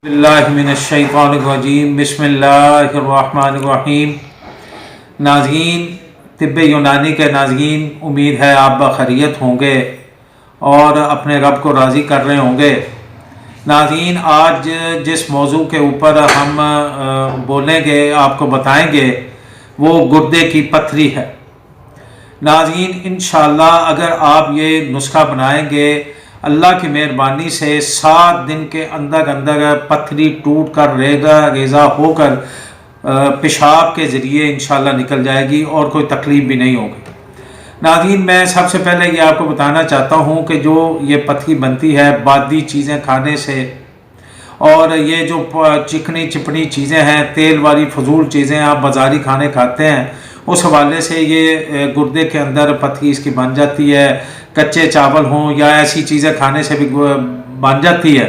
बिस्मिल्लाहिर्रहमानिर्रहीम बिस्मिल्लाहिर्रहमानिर्रहीम। नाज़रीन, तिब्बे यूनानी के नाज़रीन, उम्मीद है आप बखैरियत होंगे और अपने रब को राज़ी कर रहे होंगे। नाज़रीन, आज जिस मौजू के ऊपर हम बोलेंगे, आपको बताएंगे, वो गुर्दे की पथरी है। नाज़रीन, इंशाअल्लाह अगर आप ये नुस्खा बनाएंगे, अल्लाह की मेहरबानी से 7 दिन के अंदर अंदर पथरी टूट कर रेज़ा होकर पेशाब के ज़रिए इंशाअल्लाह निकल जाएगी और कोई तकलीफ़ भी नहीं होगी। नाज़रीन, मैं सबसे पहले ये आपको बताना चाहता हूँ कि जो ये पथरी बनती है बादी चीज़ें खाने से, और ये जो चिकनी चिपनी चीज़ें हैं, तेल वाली फजूल चीज़ें आप बाज़ारी खाने खाते हैं, उस हवाले से ये गुर्दे के अंदर पथरी इसकी बन जाती है। कच्चे चावल हों या ऐसी चीज़ें खाने से भी बन जाती है।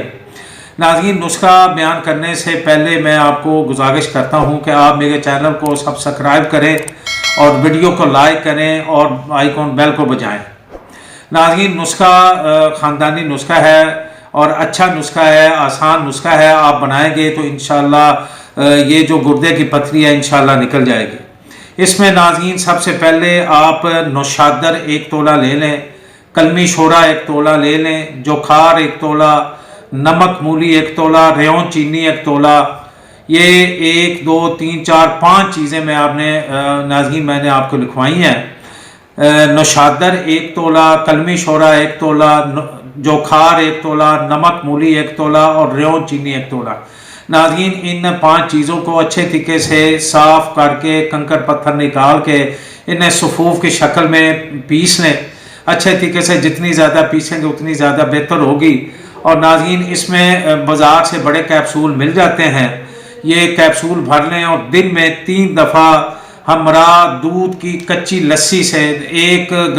नाज़रीन, नुस्खा बयान करने से पहले मैं आपको गुजारिश करता हूँ कि आप मेरे चैनल को सब्सक्राइब करें और वीडियो को लाइक करें और आइकॉन बेल को बजाएं। नाज़रीन, नुस्खा ख़ानदानी नुस्खा है और अच्छा नुस्खा है, आसान नुस्खा है। आप बनाएंगे तो इंशाअल्लाह ये जो गुर्दे की पथरी है इंशाअल्लाह निकल जाएगी। इसमें नाज़रीन सबसे पहले आप नौशादर 1 तोला ले लें, कलमी शोरा 1 तोला ले लें, जोखार 1 तोला, नमक मूली 1 तोला, रेवन चीनी 1 तोला। ये 1 2 3 4 5 चीज़ें मैं आपने नाज़रीन मैंने आपको लिखवाई हैं। नौशादर 1 तोला, कलमी शोरा 1 तोला, जोखार 1 तोला, नमक मूली 1 तोला और रेवन चीनी 1 तोला। नाज़रीन, इन 5 चीज़ों को अच्छे तरीके से साफ़ करके कंकड़ पत्थर निकाल के इन्हें सफ़ूफ की शक्ल में पीस लें। अच्छे तरीके से जितनी ज़्यादा पीसेंगे उतनी ज़्यादा बेहतर होगी। और नाज़रीन, इसमें बाज़ार से बड़े कैप्सूल मिल जाते हैं, ये कैप्सूल भर लें और दिन में 3 दफ़ा हमरा दूध की कच्ची लस्सी से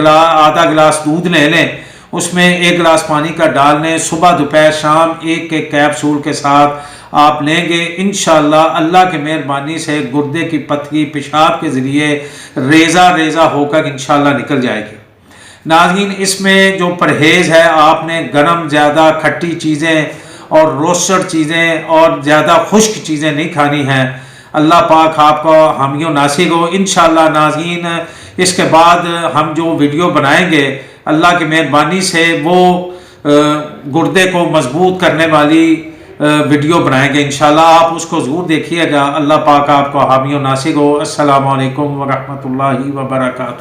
आधा गिलास दूध ले लें, उसमें 1 गिलास पानी का डाल लें। सुबह दोपहर शाम एक कैप्सूल के साथ आप लेंगे, इंशाअल्लाह अल्लाह की मेहरबानी से गुर्दे की पथरी पेशाब के ज़रिए रेज़ा होकर इंशाअल्लाह निकल जाएगी। नाज़रीन, इसमें जो परहेज़ है, आपने गरम ज़्यादा खट्टी चीज़ें और रोस्टेड चीज़ें और ज़्यादा खुश्क चीज़ें नहीं खानी हैं। अल्लाह पाक आपको हामी नासिर हो इंशाअल्लाह। नाज़रीन, इसके बाद हम जो वीडियो बनाएंगे अल्लाह की मेहरबानी से वो गुर्दे को मजबूत करने वाली वीडियो बनाएंगे इंशाअल्लाह। आप उसको ज़रूर देखिएगा। अल्लाह पाक आपको हामी नासिर हो। अस्सलामु अलैकुम व रहमतुल्लाहि व बरकातुहू।